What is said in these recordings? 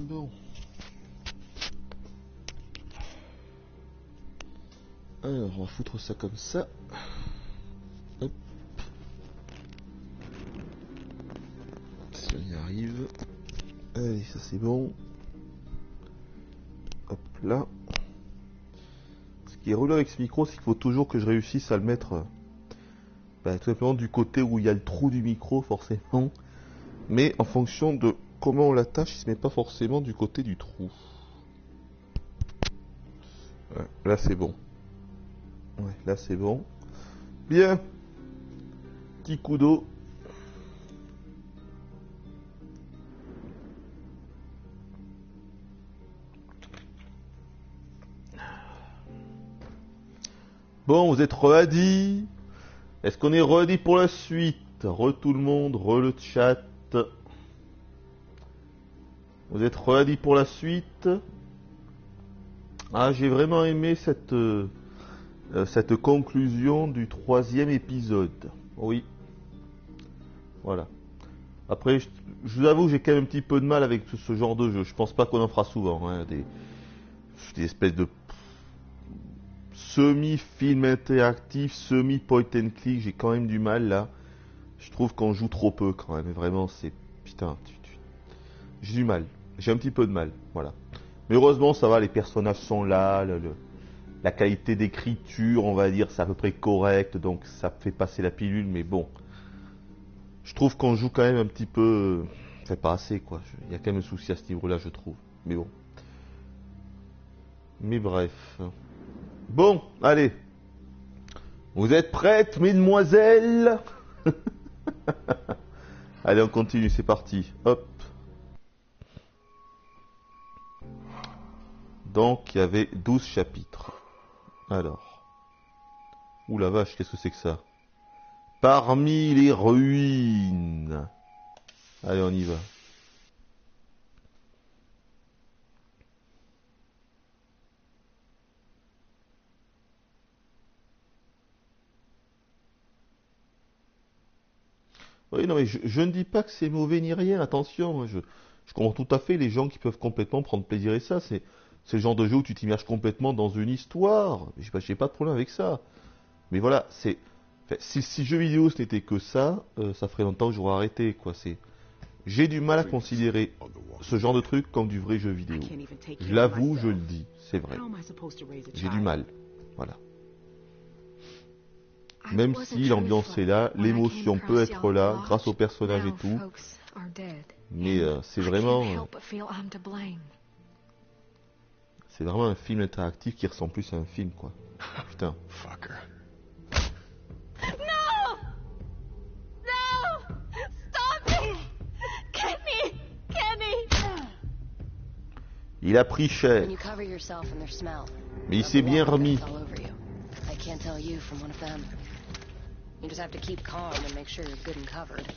Bon. Alors, on va foutre ça comme ça. Hop. Si on y arrive. Allez, ça c'est bon. Hop là. Ce qui est relou avec ce micro, c'est qu'il faut toujours que je réussisse à le mettre tout simplement du côté où il y a le trou du micro, forcément. Mais en fonction de comment on l'attache, il se met pas forcément du côté du trou. Ouais, là c'est bon. Ouais, là c'est bon. Bien. Petit coup d'eau. Bon, vous êtes ready? Est-ce qu'on est ready pour la suite? Re tout le monde, re le chat. Vous êtes ready pour la suite? Ah, j'ai vraiment aimé cette conclusion du 3e épisode. Oui. Voilà. Après, je vous avoue que j'ai quand même un petit peu de mal avec ce genre de jeu. Je pense pas qu'on en fera souvent. Hein, des espèces de semi-film interactif, semi-point and click. J'ai quand même du mal là. Je trouve qu'on joue trop peu quand même. Vraiment, c'est... Putain, j'ai du mal. J'ai un petit peu de mal. Voilà. Mais heureusement, ça va. Les personnages sont là. La qualité d'écriture, on va dire, c'est à peu près correct. Donc, ça fait passer la pilule. Mais bon... Je trouve qu'on joue quand même un petit peu... Enfin, pas assez, quoi. Il y a quand même un souci à ce niveau-là, je trouve. Mais bon. Mais bref. Bon, allez. Vous êtes prêtes, mesdemoiselles? Allez, on continue, c'est parti. Hop. Donc, il y avait 12 chapitres. Alors. Ouh la vache, qu'est-ce que c'est que ça? Parmi les ruines. Allez, on y va. Oui, non, mais je ne dis pas que c'est mauvais ni rien, attention. Je comprends tout à fait les gens qui peuvent complètement prendre plaisir à ça. C'est le genre de jeu où tu t'immerges complètement dans une histoire. J'ai pas de problème avec ça. Mais voilà, enfin, si le jeu vidéo ce n'était que ça, ça ferait longtemps que j'aurais arrêté, quoi. J'ai du mal à considérer ce genre de truc comme du vrai jeu vidéo. Je l'avoue, je le dis, c'est vrai. J'ai du mal, voilà. Même si l'ambiance est là, l'émotion peut être là, grâce aux personnages et tout. Mais c'est vraiment un film interactif qui ressemble plus à un film, quoi. Putain. Il a pris cher. Mais il s'est bien remis. You just have to keep calm and make sure you're good and covered.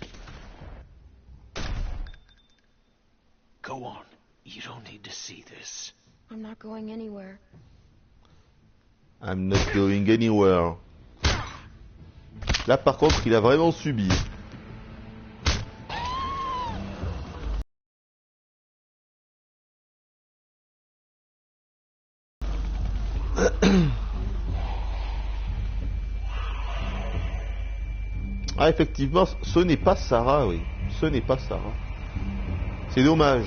Go on. You don't need to see this. I'm not going anywhere. I'm not going anywhere. Là, par contre, il a vraiment subi. Ah, effectivement, ce n'est pas Sarah, oui. Ce n'est pas Sarah. C'est dommage.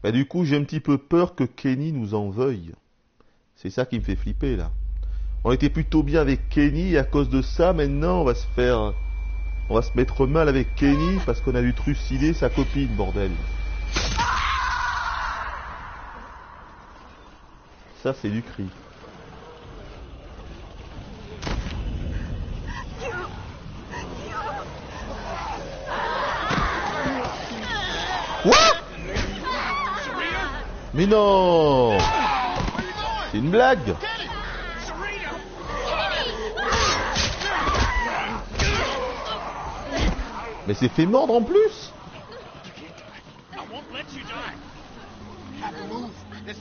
Bah, du coup, j'ai un petit peu peur que Kenny nous en veuille. C'est ça qui me fait flipper, là. On était plutôt bien avec Kenny, et à cause de ça, maintenant, on va se mettre mal avec Kenny parce qu'on a dû trucider sa copine, bordel. Ça, c'est du cri. Mais non! C'est une blague! Mais c'est fait mordre en plus! Qu'est-ce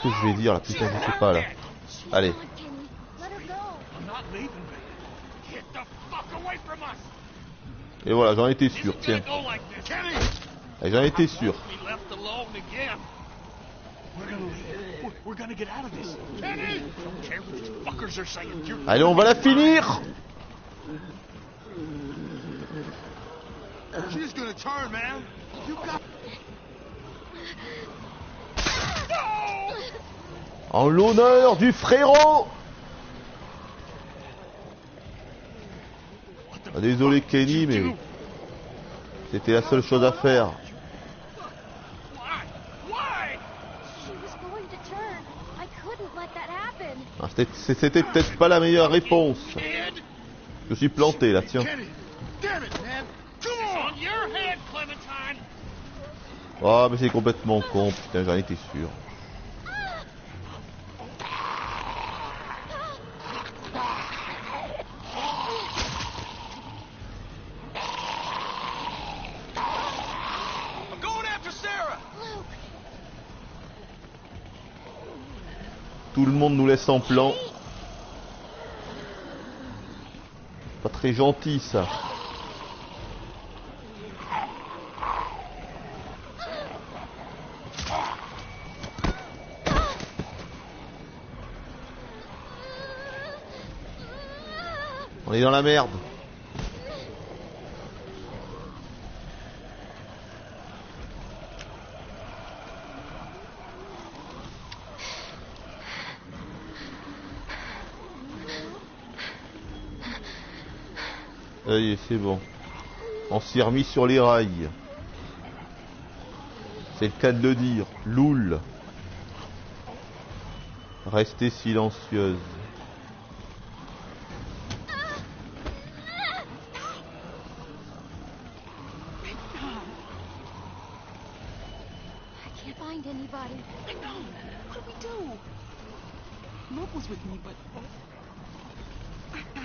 que je vais dire là? Putain, je sais pas là. Allez. Et voilà, j'en étais sûr, tiens. Et j'en étais sûr. Allez, on va la finir. En l'honneur du frérot. Ah, désolé Kenny, mais c'était la seule chose à faire. Ah, c'était peut-être pas la meilleure réponse. Je suis planté là, tiens. Oh, mais c'est complètement con, putain, j'en étais sûr. Tout le monde nous laisse en plan. Pas très gentil ça. On est dans la merde. Allez, c'est bon. On s'y est remis sur les rails. C'est le cas de le dire. Loul. Restez silencieuse.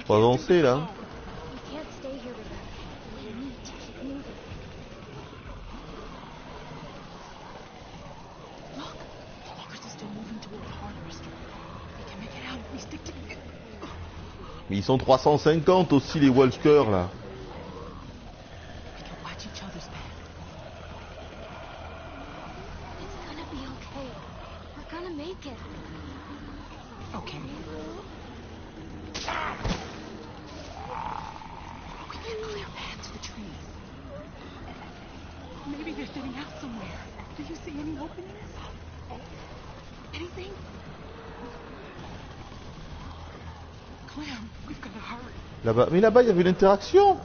Faut avancer là. Mais ils sont 350 aussi les walkers là. Là-bas, mais là-bas il y avait une interaction.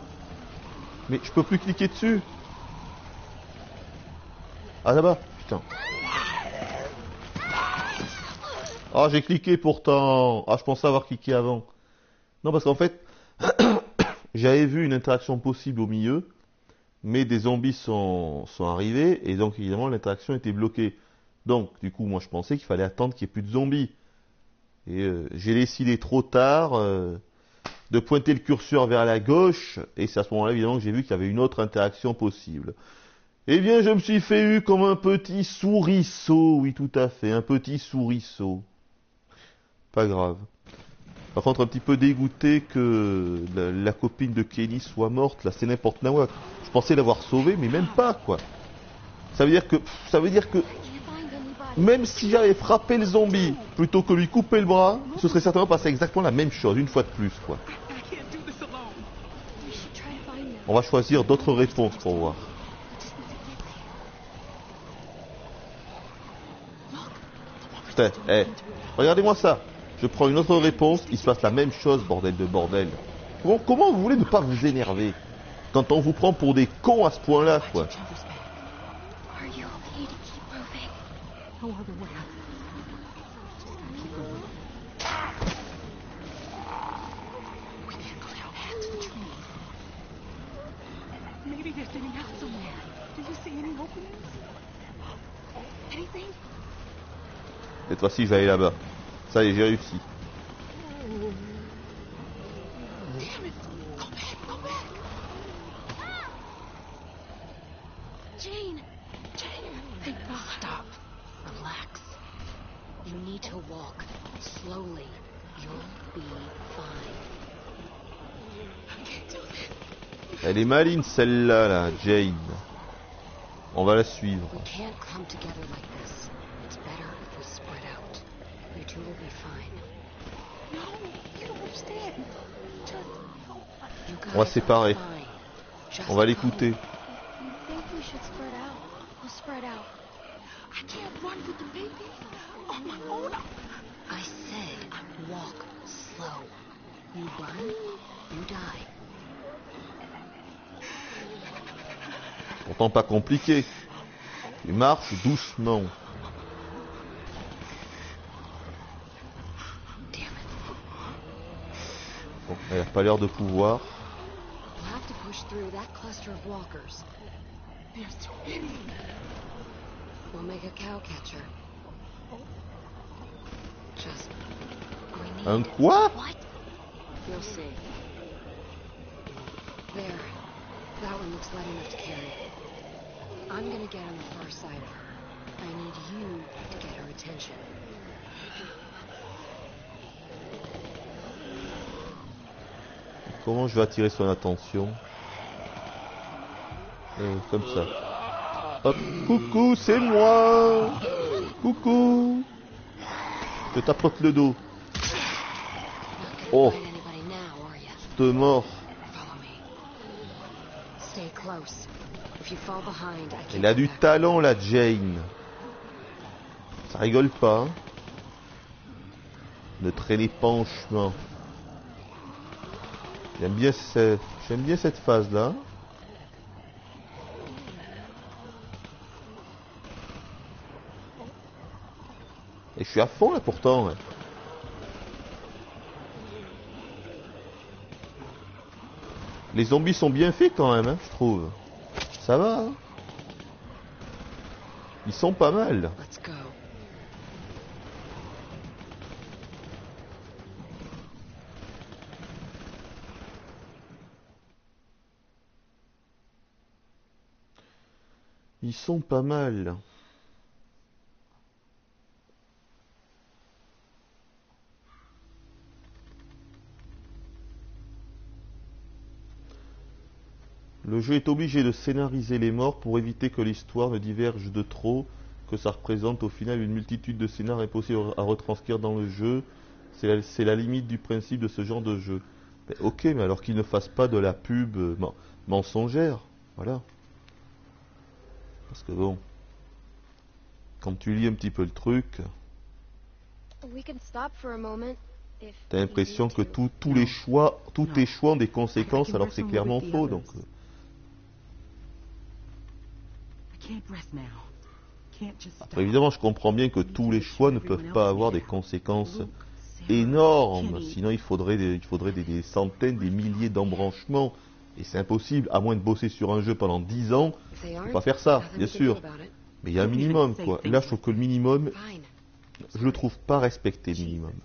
Mais je peux plus cliquer dessus. Ah là-bas, putain. Ah j'ai cliqué pourtant. Ah je pensais avoir cliqué avant. Non parce qu'en fait, j'avais vu une interaction possible au milieu, mais des zombies sont arrivés et donc évidemment l'interaction était bloquée. Donc du coup moi je pensais qu'il fallait attendre qu'il n'y ait plus de zombies. Et j'ai décidé trop tard de pointer le curseur vers la gauche, et c'est à ce moment-là évidemment que j'ai vu qu'il y avait une autre interaction possible. Eh bien je me suis fait eu comme un petit souriceau, oui tout à fait, un petit souriceau. Pas grave. Par contre un petit peu dégoûté que la copine de Kenny soit morte, là c'est n'importe quoi. Je pensais l'avoir sauvée, mais même pas quoi. Ça veut dire que même si j'avais frappé le zombie plutôt que lui couper le bras, ce serait certainement passé exactement la même chose, une fois de plus, quoi. On va choisir d'autres réponses pour voir. Putain, regardez-moi ça. Je prends une autre réponse, il se passe la même chose, bordel de bordel. Comment vous voulez ne pas vous énerver quand on vous prend pour des cons à ce point-là, quoi. Cette fois-ci, je vais aller là-bas. Ça y est, j'ai réussi. Jane! Stop. Relax. You need to walk slowly. Elle est maligne celle-là, là, Jane. On va la suivre. On va séparer. On va l'écouter. Pourtant pas compliqué. Tu marches doucement. Bon, elle a pas l'air de pouvoir. Un quoi? That one looks light enough to carry. I'm gonna get on the far side of her. I need you to get her attention. Comment je vais attirer son attention? Comme ça. Hop, coucou, c'est moi. Coucou. Je te tapote le dos. Oh, te mort. Elle a du talent, la Jane. Ça rigole pas. Hein. Ne traînez pas en chemin. J'aime bien cette phase-là. Et je suis à fond là pourtant. Ouais. Les zombies sont bien faits quand même, hein, je trouve. Ça va. Hein. Ils sont pas mal. Ils sont pas mal. Le jeu est obligé de scénariser les morts pour éviter que l'histoire ne diverge de trop, que ça représente au final une multitude de scénarios impossibles à retranscrire dans le jeu. C'est la limite du principe de ce genre de jeu. Mais ok, mais alors qu'ils ne fassent pas de la pub mensongère, voilà. Parce que bon, quand tu lis un petit peu le truc, t'as l'impression que tous les choix, tous tes choix ont des conséquences alors que c'est clairement faux, donc... Après, évidemment, je comprends bien que tous les choix ne peuvent pas avoir des conséquences énormes, sinon il faudrait des centaines, des milliers d'embranchements, et c'est impossible, à moins de bosser sur un jeu pendant 10 ans, je ne peux pas faire ça, bien sûr. Mais il y a un minimum, quoi. Là, je trouve que le minimum, je le trouve pas respecté, le minimum,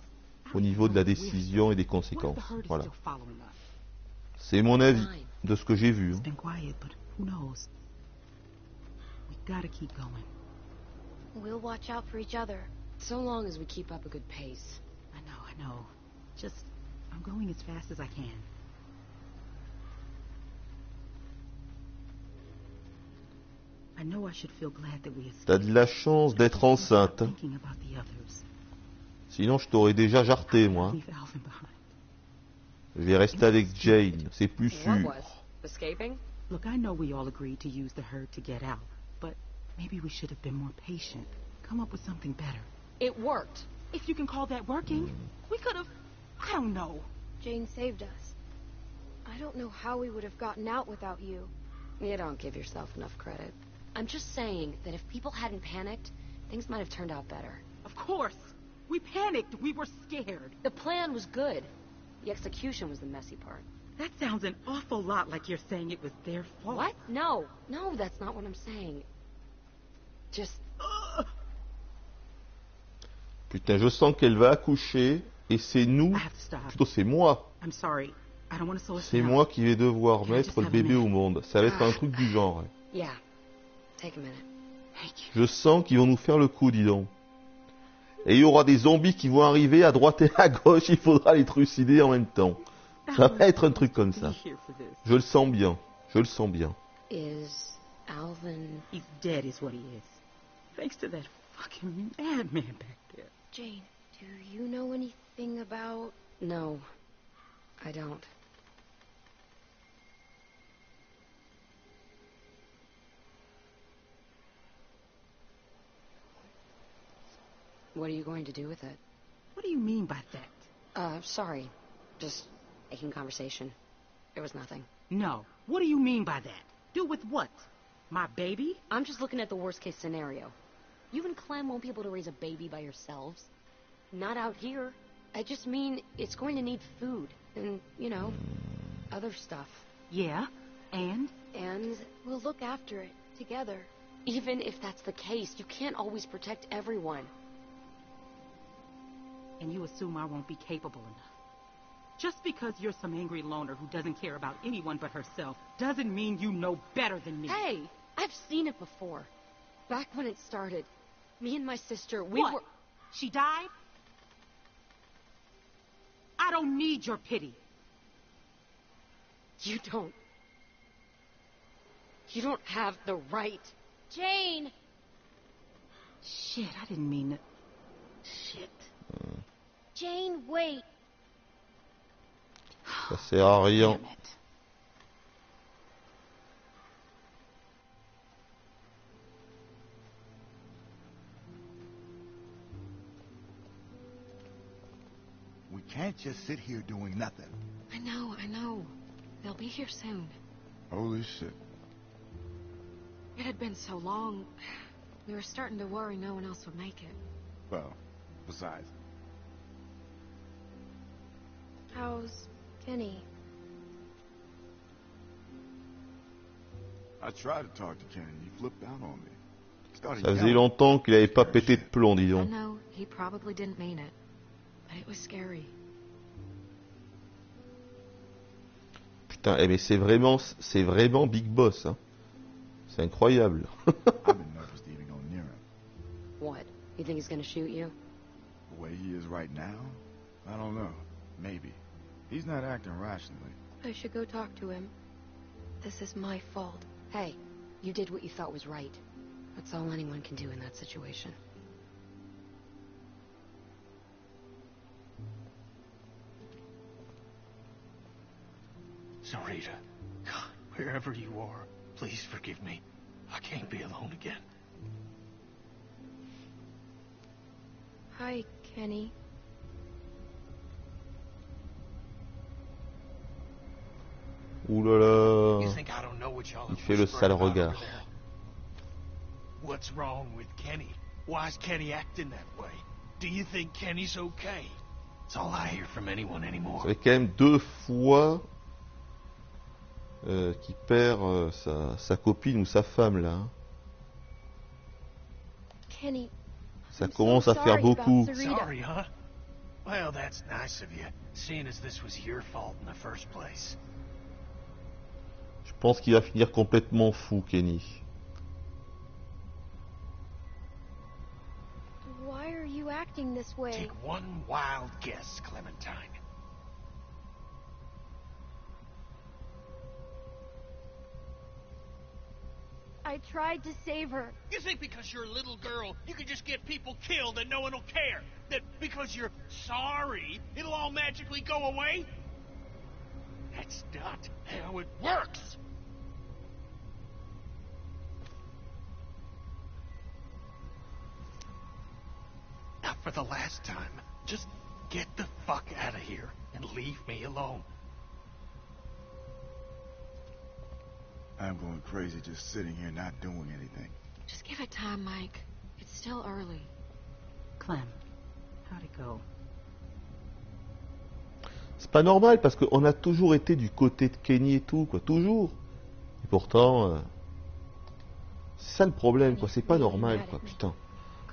au niveau de la décision et des conséquences. Voilà. C'est mon avis, de ce que j'ai vu. Gotta keep going. We'll watch out for each other. So long as we keep up a good pace. I know. Just, I'm going as fast as I can. I know I should feel glad that we escaped. T'as de la chance d'être enceinte. Sinon, je t'aurais déjà jarté, moi. Je vais rester avec Jane, c'est plus sûr. Look, I know we all agreed to use the herd to get out. But maybe we should have been more patient. Come up with something better. It worked. If you can call that working, we could have... I don't know. Jane saved us. I don't know how we would have gotten out without you. You don't give yourself enough credit. I'm just saying that if people hadn't panicked, things might have turned out better. Of course. We panicked. We were scared. The plan was good. The execution was the messy part. That sounds an awful lot like you're saying it was their fault. What? No, that's not what I'm saying. Just... Putain, je sens qu'elle va accoucher, et c'est nous, plutôt c'est moi. C'est moi qui vais devoir mettre le bébé au monde. Ça va être un truc du genre. Je sens qu'ils vont nous faire le coup, dis donc. Et il y aura des zombies qui vont arriver à droite et à gauche, il faudra les trucider en même temps. Ça va être un truc comme ça. Je le sens bien, je le sens bien. Is Alvin... He's dead is what he is. Thanks to that fucking madman back there. Jane, do you know anything about... No, I don't. What are you going to do with it? What do you mean by that? Sorry. Just making conversation. There was nothing. No. What do you mean by that? Do with what? My baby? I'm just looking at the worst case scenario. You and Clem won't be able to raise a baby by yourselves. Not out here. I just mean it's going to need food and, you know, other stuff. Yeah, and? And we'll look after it together. Even if that's the case, you can't always protect everyone. And you assume I won't be capable enough. Just because you're some angry loner who doesn't care about anyone but herself doesn't mean you know better than me. Hey, I've seen it before. Back when it started, me and my sister, we were... She died? I don't need your pity. You don't. You don't have the right. Jane! Shit, I didn't mean it. Shit. Jane, wait. Ça sert à rien. Damn it. We can't just sit here doing nothing. I know. They'll be here soon. Holy shit. It had been so long, we were starting to worry no one else would make it. Well, besides. How's Kenny? I tried to talk to Kenny. He flipped out on me. Started Ça faisait yelling. longtemps qu'il avait pas pété de plomb, dis I donc. know he probably didn't mean it, but it was scary. Putain, mais c'est vraiment Big Boss, hein. C'est incroyable. I've been nervous to even go near him. What? You think he's gonna shoot you? The way he is right now, I don't know. Maybe. He's not acting rationally. I should go talk to him. This is my fault. Hey, you did what you thought was right. That's all anyone can do in that situation. Sarita, God, wherever you are, please forgive me. I can't be alone again. Hi, Kenny. Ouh là là. You think I don't know what y'all Il are fait le whispering sale about over regard. there? What's wrong with Kenny? Why's Kenny acting that way? Do you think Kenny's okay? It's all I hear from anyone anymore. Ça fait quand même 2 fois qu'il perd sa copine ou sa femme là. Hein. Kenny. Ça I'm commence so à faire sorry beaucoup. about Sarita. Sorry, huh? Well, that's nice of you, seeing as this was your fault in the first place. Je pense qu'il va finir complètement fou, Kenny. Why are you acting this way? Take one wild guess, Clementine. I tried to save her. You think because you're a little girl, you can just get people killed and no one will care? That because you're sorry, it'll all magically go away? That's not how it works! Now, for the last time, just get the fuck out of here and leave me alone. I'm going crazy just sitting here not doing anything. Just give it time, Mike. It's still early. Clem, how'd it go? C'est pas normal parce qu'on a toujours été du côté de Kenny et tout, quoi, toujours. Et pourtant, c'est ça le problème, quoi, c'est pas normal, quoi, putain.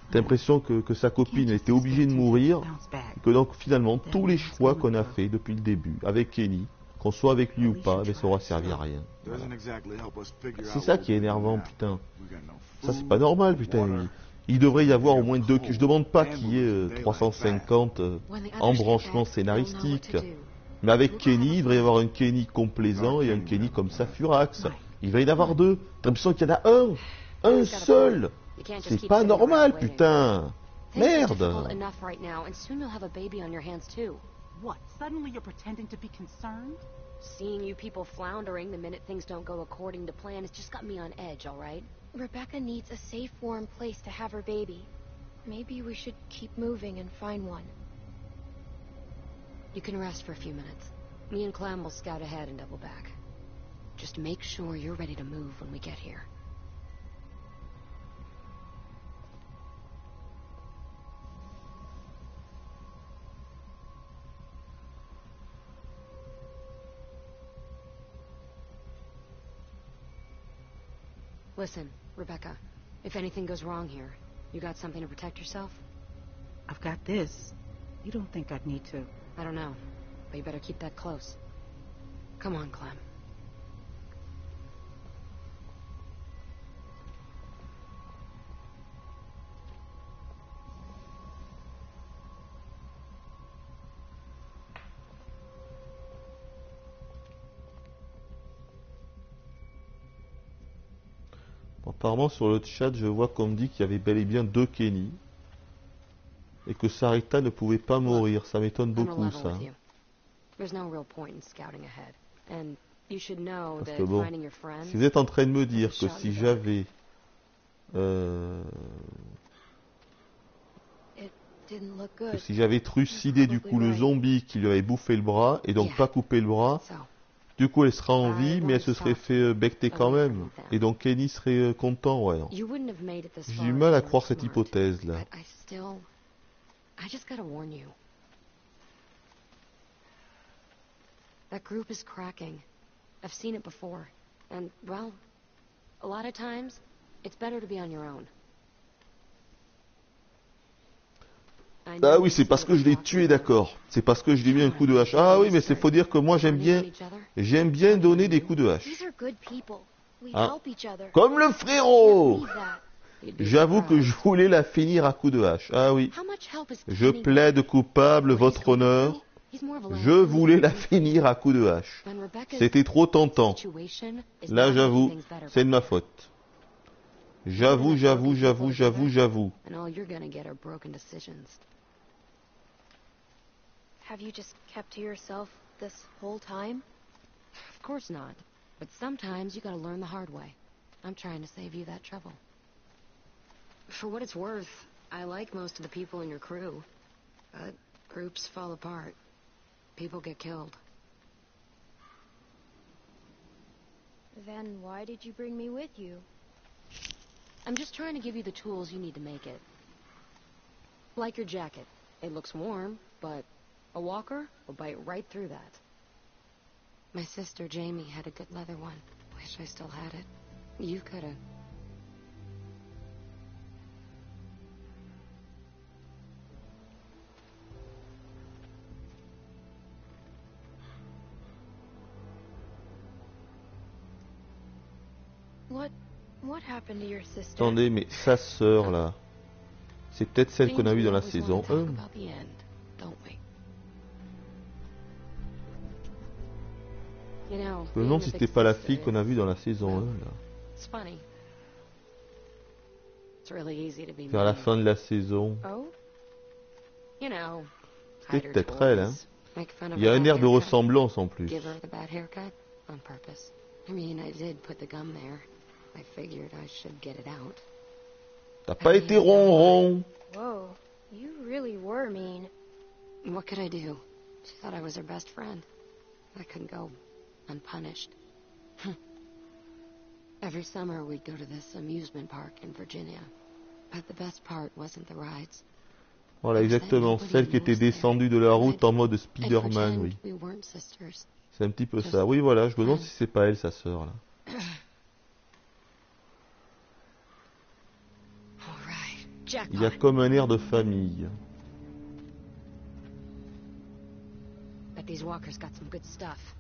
T'as l'impression que sa copine était obligée de mourir, et que donc finalement tous les choix qu'on a fait depuis le début, avec Kenny, qu'on soit avec lui ou pas, ben, ça aura servi à rien. Voilà. C'est ça qui est énervant, putain. Ça c'est pas normal, putain. Il devrait y avoir au moins 2... Je demande pas qu'il y ait 350 embranchements scénaristiques. Mais avec Kenny, il devrait y avoir un Kenny complaisant et un Kenny comme ça furax. Il va y en avoir 2. T'as l'impression qu'il y en a un. Un seul. C'est pas normal, putain. Merde. What? Suddenly you're pretending to be concerned? Seeing you people floundering the minute things don't go according to plan has just got me on edge, all right? Rebecca needs a safe, warm place to have her baby. Maybe we should keep moving and find one. You can rest for a few minutes. Me and Clem will scout ahead and double back. Just make sure you're ready to move when we get here. Listen, Rebecca, if anything goes wrong here, you got something to protect yourself? I've got this. You don't think I'd need to? I don't know, but you better keep that close. Come on, Clem. Apparemment sur le chat, je vois qu'on me dit qu'il y avait bel et bien 2 Kenny. Et que Sarita ne pouvait pas mourir. Ça m'étonne beaucoup, ça. Parce que bon, si vous êtes en train de me dire que si j'avais... que si j'avais trucidé du coup le zombie qui lui avait bouffé le bras, et donc pas coupé le bras... Du coup, elle sera en vie, mais elle se serait fait becter quand même. Et donc Kenny serait content, ouais. J'ai du mal à croire cette hypothèse-là. That group is cracking. I've seen it before. And, well, a lot of times, it's better to be on your own. Ah oui, c'est parce que je l'ai tué, d'accord. C'est parce que je lui ai mis un coup de hache. Ah oui, mais c'est faut dire que moi j'aime bien donner des coups de hache. Ah. Comme le frérot. J'avoue que je voulais la finir à coups de hache. Ah oui. Je plaide coupable, votre honneur. Je voulais la finir à coups de hache. C'était trop tentant. Là, j'avoue, c'est de ma faute. J'avoue. Have you just kept to yourself this whole time? Of course not. But sometimes you gotta learn the hard way. I'm trying to save you that trouble. For what it's worth, I like most of the people in your crew. But groups fall apart. People get killed. Then why did you bring me with you? I'm just trying to give you the tools you need to make it. Like your jacket. It looks warm, but a walker will bite right through that. My sister Jamie had a good leather one. Wish I still had it. You coulda. What happened to your sister? Attendez, mais sa sœur là, c'est peut-être celle qu'on a vue dans la saison 1. Je me demande si c'était pas la fille qu'on a vue dans la saison 1 là. Vers la fin de la saison. C'était peut-être elle, hein. Il y a un air de ressemblance en plus. T'as pas été ronron. Whoa, you really were mean. What could I do? She thought I was her best friend. I couldn't go unpunished. Every summer we'd go to this amusement park in Virginia. But the best part wasn't the rides. Voilà, exactement. Celle qui était descendue de la route en mode Spider-Man, oui. C'est un petit peu ça. Oui, voilà, je me demande si c'est pas elle, sa sœur, là. Il y a comme un air de famille. Bet these walkers got some good stuff.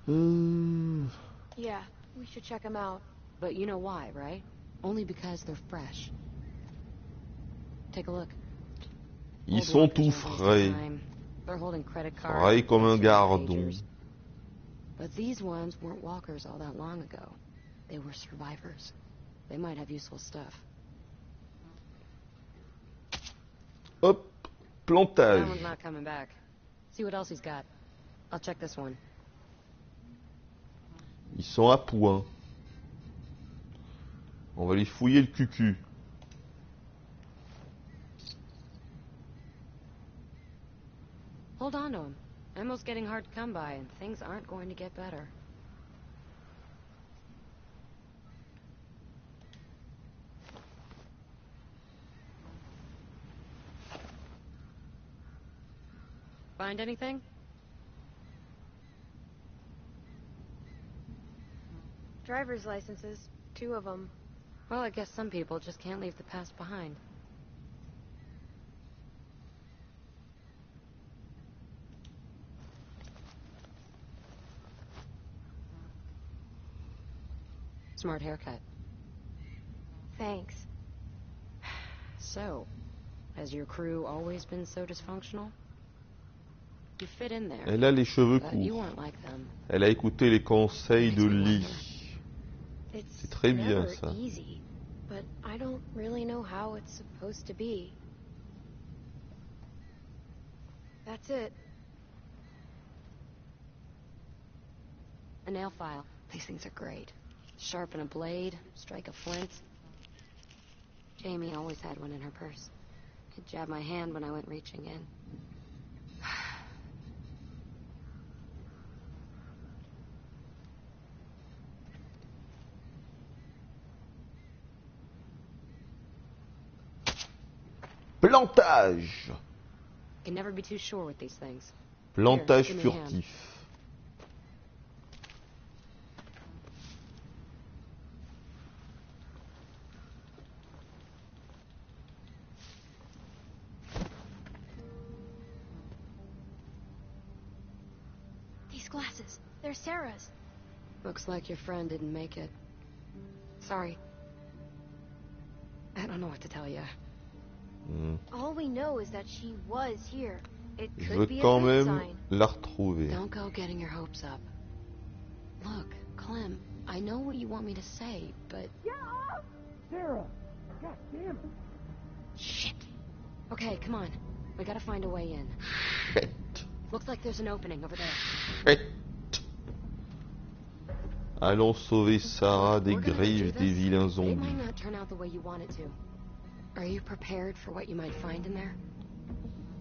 Yeah, we should check them out. But you know why, right? Only because they're fresh. Take a look. Ils Old sont walkers tout aren't wasting frais. time. They're holding credit cards. Frais comme un pictures, gardon. pagers. But these ones weren't walkers all that long ago. They were survivors. They might have useful stuff. Hop, That one's plantage. not coming back. See what else he's got. I'll check this one. Ils sont à point. On va les fouiller le cucu. Hold on to him. Ammo's getting hard to come by, and things aren't going to get better. Find anything? Driver's licenses. 2 of them. Well, I guess some people just can't leave the past behind. Smart haircut. Thanks. So, has your crew always been so dysfunctional? You fit in there, Elle a les cheveux but you courts. weren't like them. Elle a écouté les conseils de Lee. It's C'est très bien, never ça. easy, but I don't really know how it's supposed to be. That's it. A nail file. These things are great. Sharpen a blade, strike a flint. Jamie always had one in her purse. Could jab my hand when I went reaching in. Plantage. Can never be too sure with these things. Plantage Here, give me a hand. furtif. These glasses. They're Sarah's. Looks like your friend didn't make it. Sorry. I don't know what to tell you. All we know is that she was here. It Je could veux be a quand good même sign. la retrouver. Don't go getting your hopes up. Look, Clem, I know what you want me to say, but... Sarah! God damn it! Shit! Okay, come on. We gotta find a way in. Shit. Looks like there's an opening over there. Shit. Allons sauver Sarah des We're gonna do griffes des this, vilains but it might zombies. not turn out the way you want it to. Are you prepared for what you might find in there?